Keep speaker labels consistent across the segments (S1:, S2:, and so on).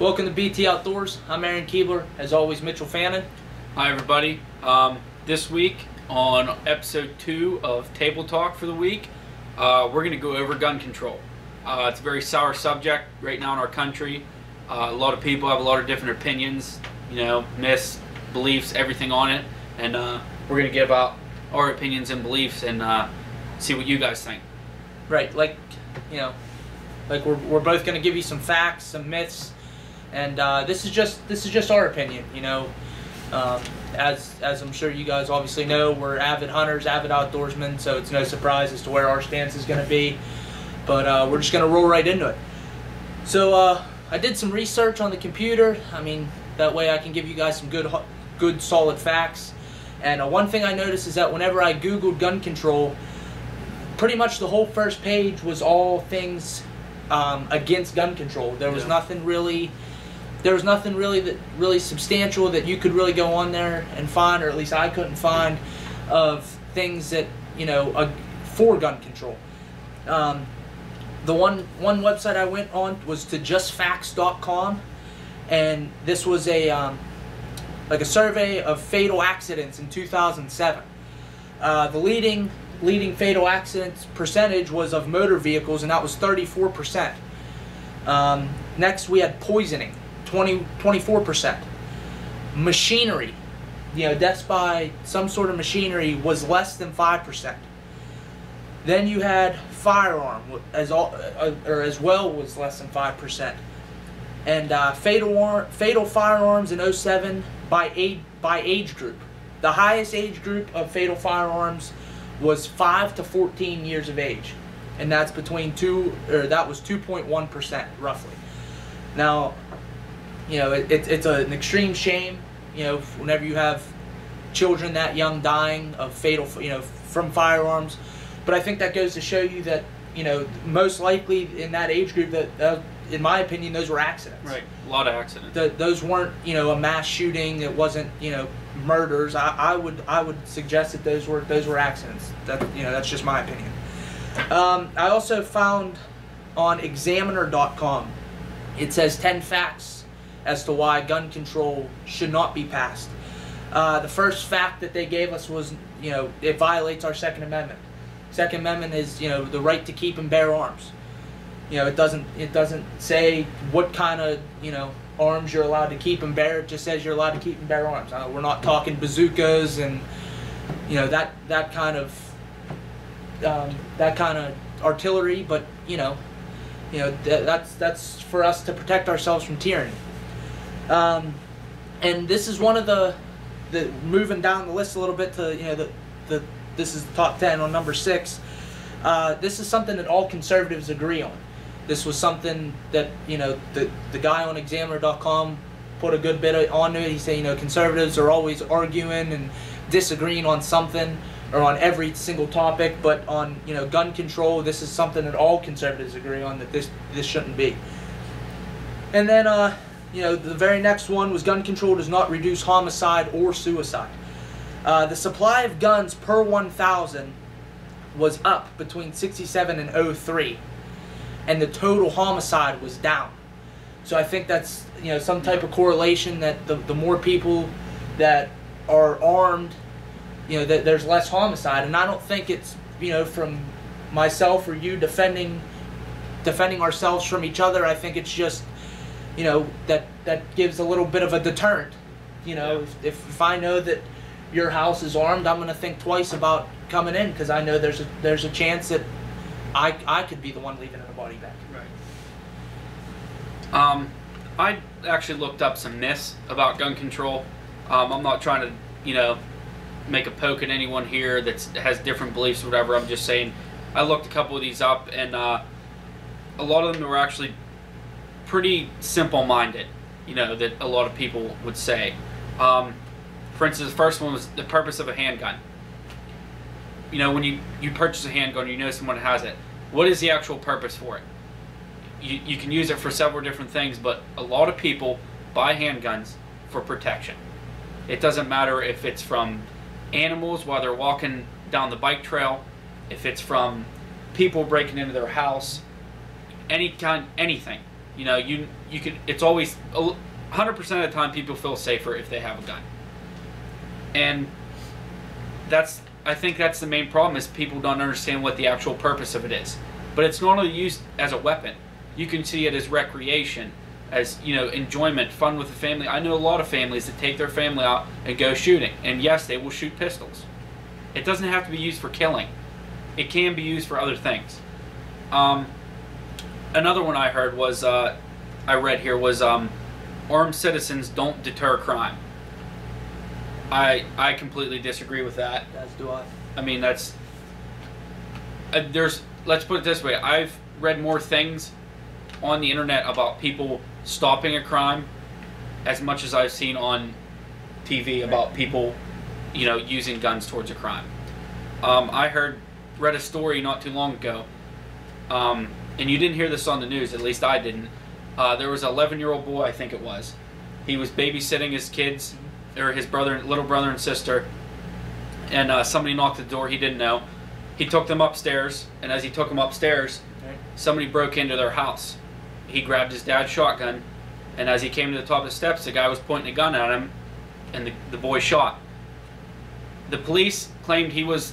S1: Welcome to BT Outdoors. I'm Aaron Keebler. As always, Mitchell Fannin.
S2: Hi everybody. This week on episode 2 of Table Talk for the week, we're going to go over gun control. It's a very sour subject right now in our country. A lot of people have a lot of different opinions, myths, beliefs, everything on it. And we're going to give out our opinions and beliefs and see what you guys think.
S1: Right, like we're both going to give you some facts, some myths, and this is just our opinion. As I'm sure you guys obviously know, we're avid hunters, avid outdoorsmen, so it's no surprise as to where our stance is going to be. But we're just going to roll right into it. So I did some research on the computer. That way I can give you guys some good solid facts. And one thing I noticed is that whenever I Googled gun control, pretty much the whole first page was all things against gun control. There was nothing really that really substantial that you could really go on there and find, or at least I couldn't find, of things that for gun control. The one website I went on was to justfacts.com, and this was a survey of fatal accidents in 2007. The leading fatal accidents percentage was of motor vehicles, and that was 34%. Next we had poisoning, 24%. Machinery, deaths by some sort of machinery, was less than 5%. Then you had firearm, as well was less than 5%. And fatal firearms in 07 by age group. The highest age group of fatal firearms was 5 to 14 years of age, and that's that was 2.1% roughly. Now, it's an extreme shame, whenever you have children that young dying of fatal, from firearms. But I think that goes to show you that, most likely in that age group, that in my opinion, those were accidents.
S2: Right, a lot of accidents.
S1: Those weren't, a mass shooting. It wasn't, murders. I would suggest that those were accidents. That's just my opinion. I also found on Examiner.com, it says 10 facts as to why gun control should not be passed. The first fact that they gave us was, it violates our Second Amendment. Second Amendment is, the right to keep and bear arms. It doesn't say what kind of, arms you're allowed to keep and bear. It just says you're allowed to keep and bear arms. We're not talking bazookas and, that kind of artillery, but that's for us to protect ourselves from tyranny. And this is one of the moving down the list a little bit to this is the top 10 on number 6. This is something that all conservatives agree on. This was something that the guy on Examiner.com put a good bit onto it. He said conservatives are always arguing and disagreeing on something, or on every single topic, but on gun control, this is something that all conservatives agree on, that this shouldn't be. And then the very next one was gun control does not reduce homicide or suicide. The supply of guns per 1,000 was up between 67 and 03, and the total homicide was down. So I think that's some type of correlation that the more people that are armed, that there's less homicide. And I don't think it's from myself or you defending ourselves from each other. I think it's just that gives a little bit of a deterrent. If I know that your house is armed, I'm going to think twice about coming in, because I know there's a chance that I could be the one leaving in a body bag.
S2: Right. I actually looked up some myths about gun control. I'm not trying to, make a poke at anyone here that has different beliefs or whatever. I'm just saying I looked a couple of these up, and a lot of them were actually pretty simple-minded, that a lot of people would say. For instance, the first one was the purpose of a handgun. When you purchase a handgun, you know someone has it. What is the actual purpose for it? You can use it for several different things, but a lot of people buy handguns for protection. It doesn't matter if it's from animals while they're walking down the bike trail, if it's from people breaking into their house, anything. You know, you can. It's always 100% of the time people feel safer if they have a gun, and I think that's the main problem is people don't understand what the actual purpose of it is. But it's not only used as a weapon. You can see it as recreation, as, you know, enjoyment, fun with the family. I know a lot of families that take their family out and go shooting. And yes, they will shoot pistols. It doesn't have to be used for killing. It can be used for other things. Another one I heard was, I read here was, armed citizens don't deter crime. I completely disagree with that.
S1: As do I.
S2: I mean, that's... let's put it this way. I've read more things on the internet about people stopping a crime as much as I've seen on TV about people, you know, using guns towards a crime. I read a story not too long ago, and you didn't hear this on the news, at least I didn't. There was an 11-year-old boy, I think it was. He was babysitting his kids, or his little brother and sister, and somebody knocked at the door he didn't know. He took them upstairs, and as he took them upstairs, somebody broke into their house. He grabbed his dad's shotgun, and as he came to the top of the steps, the guy was pointing a gun at him, and the boy shot. The police claimed he was,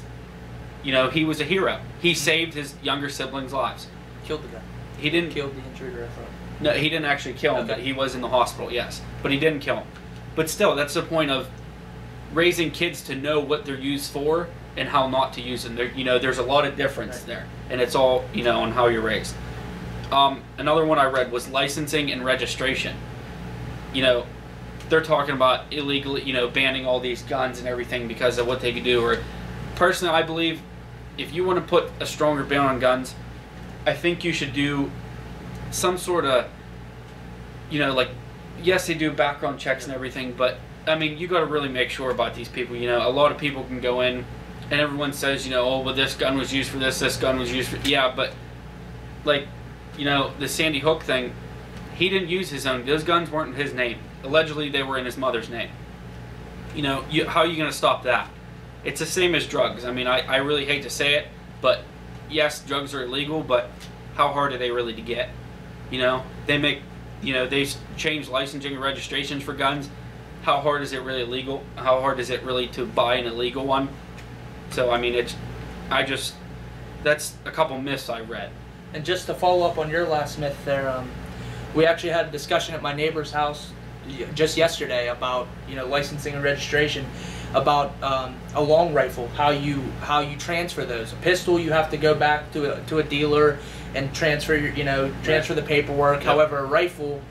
S2: you know, he was a hero. He saved his younger siblings' lives.
S1: Killed the guy.
S2: He didn't...
S1: Killed the intruder, I thought.
S2: No, he didn't actually kill him,
S1: Okay.
S2: but he was in the hospital, yes. But he didn't kill him. But still, that's the point of raising kids to know what they're used for and how not to use them. You know, there's a lot of difference there, and it's all, you know, on how you're raised. Another one I read was licensing and registration. You know, they're talking about illegally, you know, banning all these guns and everything because of what they could do. Or personally, I believe if you want to put a stronger ban on guns, I think you should do some sort of, you know, like, yes, they do background checks and everything, but I mean, you got to really make sure about these people. You know, a lot of people can go in, and everyone says, you know, oh, well, this gun was used for this gun was used for... Yeah, but, like, you know, the Sandy Hook thing, he didn't use his own... Those guns weren't in his name. Allegedly, they were in his mother's name. You know, how are you going to stop that? It's the same as drugs. I mean, I really hate to say it, but, yes, drugs are illegal, but how hard are they really to get? You know, they change licensing and registrations for guns. How hard is it really illegal? How hard is it really to buy an illegal one? So, I mean, that's a couple myths I read.
S1: And just to follow up on your last myth there, we actually had a discussion at my neighbor's house just yesterday about, you know, licensing and registration, about a long rifle, how you transfer those. A pistol, you have to go back to a dealer and transfer the paperwork.
S2: Yep.
S1: However, a rifle,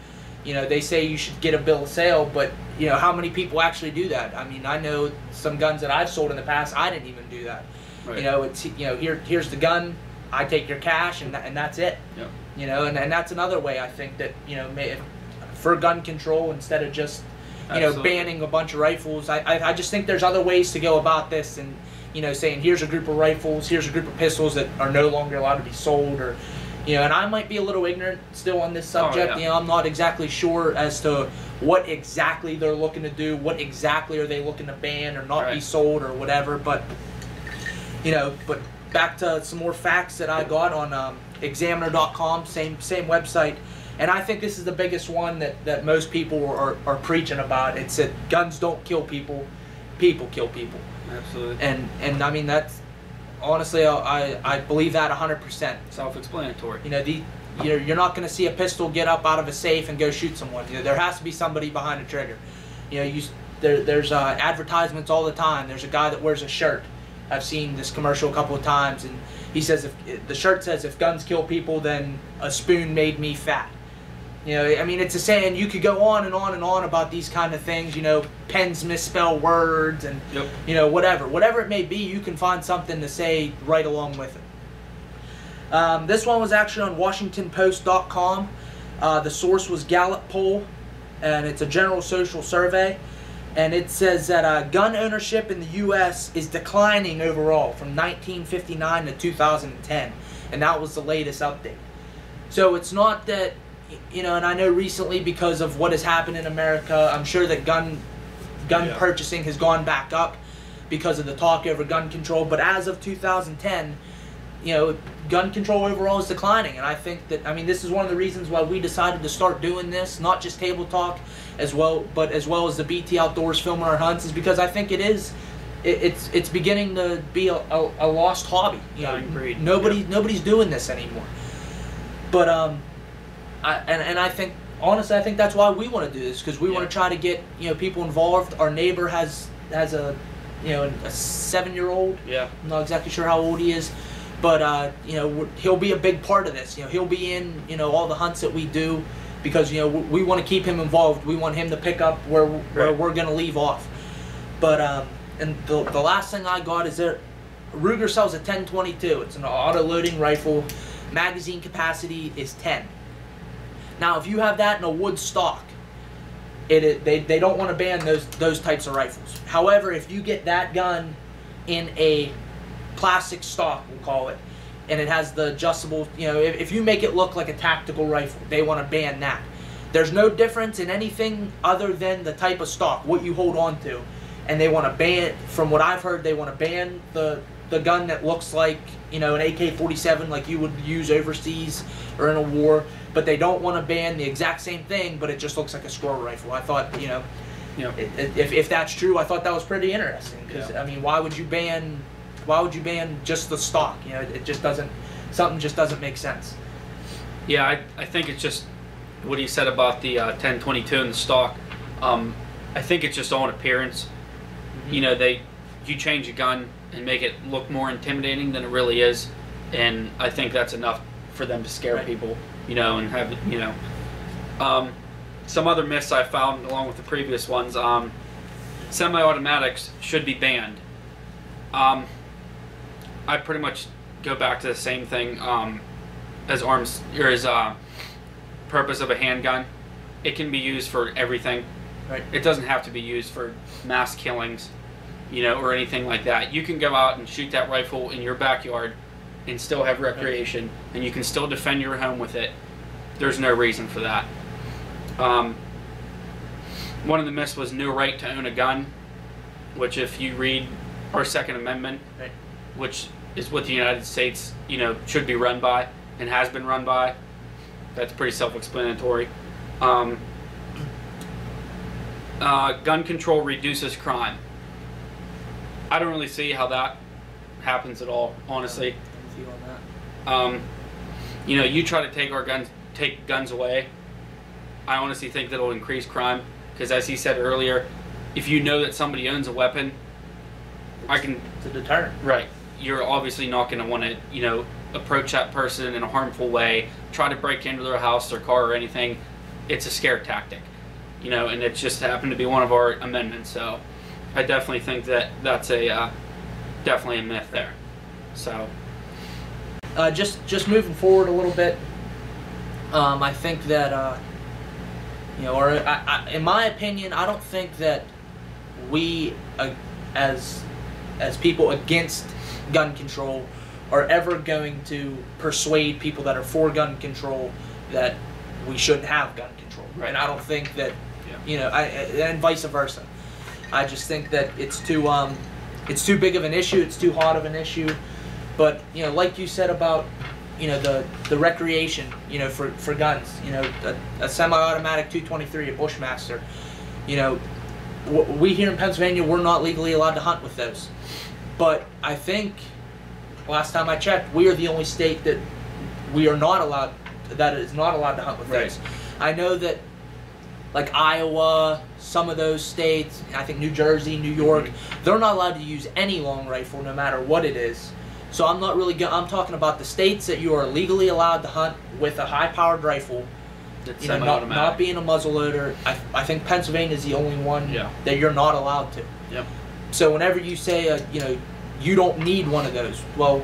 S1: you know, they say you should get a bill of sale, but you know, how many people actually do that? I mean, I know some guns that I've sold in the past, I didn't even do that.
S2: Right.
S1: You know, it's, you know, here's the gun, I take your cash, and that's it.
S2: Yep.
S1: You know, and that's another way I think that, you know, for gun control, instead of just, you know, banning a bunch of rifles, I just think there's other ways to go about this, and, you know, saying here's a group of rifles, here's a group of pistols that are no longer allowed to be sold, or, you know, and I might be a little ignorant still on this subject.
S2: Oh, yeah.
S1: You know, I'm not exactly sure as to what exactly they're looking to do, what exactly are they looking to ban or not be sold or whatever, but, you know, but back to some more facts that I got on Examiner.com, same website, and I think this is the biggest one that most people are preaching about. It's that guns don't kill people, people kill people.
S2: Absolutely.
S1: And I mean, that's, honestly, I believe that 100%.
S2: Self-explanatory.
S1: You know, you're not going to see a pistol get up out of a safe and go shoot someone. You know, there has to be somebody behind the trigger. You know, there's advertisements all the time. There's a guy that wears a shirt. I've seen this commercial a couple of times, and he says, if the shirt says, if guns kill people, then a spoon made me fat. You know, I mean, it's a saying. You could go on and on and on about these kind of things. You know, pens misspell words, and you know, whatever it may be, you can find something to say right along with it. This one was actually on WashingtonPost.com. The source was Gallup poll, and it's a general social survey, and it says that gun ownership in the U.S. is declining overall from 1959 to 2010, and that was the latest update. So it's not that, you know, and I know recently because of what has happened in America, I'm sure that gun purchasing has gone back up because of the talk over gun control. But as of 2010, gun control overall is declining, and I think that, I mean, this is one of the reasons why we decided to start doing this, not just Table Talk, but as well as the BT Outdoors filming our hunts, is because I think it's beginning to be a lost hobby.
S2: Agreed.
S1: Nobody's doing this anymore. But I think, honestly, I think that's why we want to do this, because we want to try to get people involved. Our neighbor has a 7-year-old.
S2: Yeah.
S1: I'm not exactly sure how old he is, but he'll be a big part of this. He'll be in all the hunts that we do, because we want to keep him involved. We want him to pick up where we're going to leave off. But and the last thing I got is that Ruger sells a 10-22. It's an auto-loading rifle. Magazine capacity is 10. Now, if you have that in a wood stock, they don't want to ban those types of rifles. However, if you get that gun in a plastic stock, we'll call it, and it has the adjustable, if you make it look like a tactical rifle, they want to ban that. There's no difference in anything other than the type of stock, what you hold on to, and they want to ban, from what I've heard, they want to ban the gun that looks like an AK-47 like you would use overseas or in a war, but they don't want to ban the exact same thing, but it just looks like a squirrel rifle. I thought, if that's true, I thought that was pretty interesting, because I mean, why would you ban just the stock? It just doesn't, something just doesn't make sense.
S2: Yeah, I think it's just what he said about the 10-22 in the stock. I think it's just all an appearance. Mm-hmm. You change a gun and make it look more intimidating than it really is, and I think that's enough for them to scare people, and have some other myths I found along with the previous ones. Semi-automatics should be banned. I pretty much go back to the same thing as arms, or as purpose of a handgun. It can be used for everything.
S1: Right.
S2: It doesn't have to be used for mass killings, or anything like that. You can go out and shoot that rifle in your backyard and still have recreation, and you can still defend your home with it. There's no reason for that. One of the myths was no right to own a gun, which if you read our Second Amendment, which is what the United States, should be run by and has been run by, that's pretty self-explanatory. Gun control reduces crime. I don't really see how that happens at all, honestly. You try to take guns away. I honestly think that'll increase crime, because as he said earlier, if you know that somebody owns a weapon,
S1: it's a deterrent.
S2: Right. You're obviously not going to want to, approach that person in a harmful way, try to break into their house, their car, or anything. It's a scare tactic, and it just happened to be one of our amendments. So I definitely think that's definitely a myth there. So
S1: just moving forward a little bit, I think that in my opinion, I don't think that we as people against gun control are ever going to persuade people that are for gun control that we shouldn't have gun control. Right. And I don't think that and vice versa. I just think that it's too big of an issue. It's too hot of an issue. But like you said about the recreation for guns, a semi-automatic 223, a Bushmaster, we here in Pennsylvania, we're not legally allowed to hunt with those. But I think last time I checked, we are the only state that is not allowed to hunt with those. I know that like Iowa, some of those states, I think New Jersey, New York, they're not allowed to use any long rifle no matter what it is. So I'm not really I'm talking about the states that you are legally allowed to hunt with a high-powered rifle, not being a muzzleloader. I think Pennsylvania is the only one that you're not allowed to.
S2: Yep.
S1: So whenever you say you don't need one of those, well,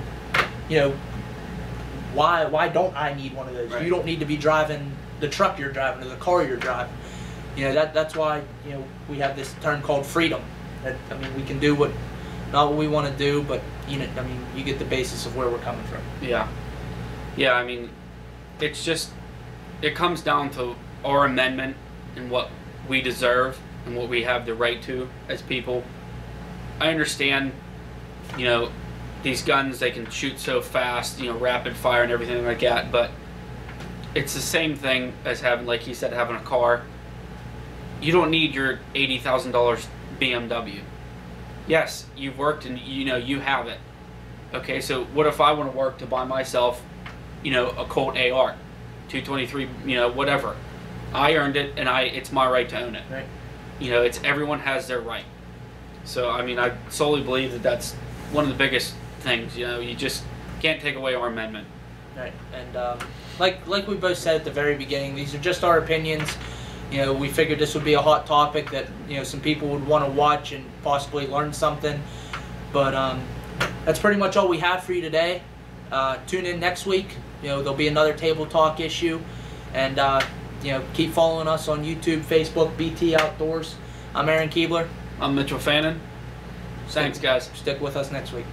S1: why don't I need one of those? Right. You don't need to be driving the truck you're driving or the car you're driving. That's why we have this term called freedom. We can do not what we want to do, but you get the basis of where we're coming from.
S2: Yeah. It comes down to our amendment and what we deserve and what we have the right to as people. I understand, these guns, they can shoot so fast, you know, rapid fire and everything like that, but it's the same thing as having, like he said, having a car. You don't need your $80,000 BMW. Yes, you've worked and you know you have it. Okay, so what if I want to work to buy myself, you know, a Colt AR, 223, you know, whatever. I earned it, and it's my right to own it.
S1: Right.
S2: You know, it's everyone has their right. So I mean, I solely believe that that's one of the biggest things. You know, you just can't take away our amendment.
S1: Right. And like we both said at the very beginning, these are just our opinions. You know, we figured this would be a hot topic that, you know, some people would want to watch and possibly learn something. But that's pretty much all we have for you today. Tune in next week. You know, there'll be another Table Talk issue. And, you know, keep following us on YouTube, Facebook, BT Outdoors. I'm Aaron Keebler.
S2: I'm Mitchell Fannin. Thanks, guys.
S1: Stick with us next week.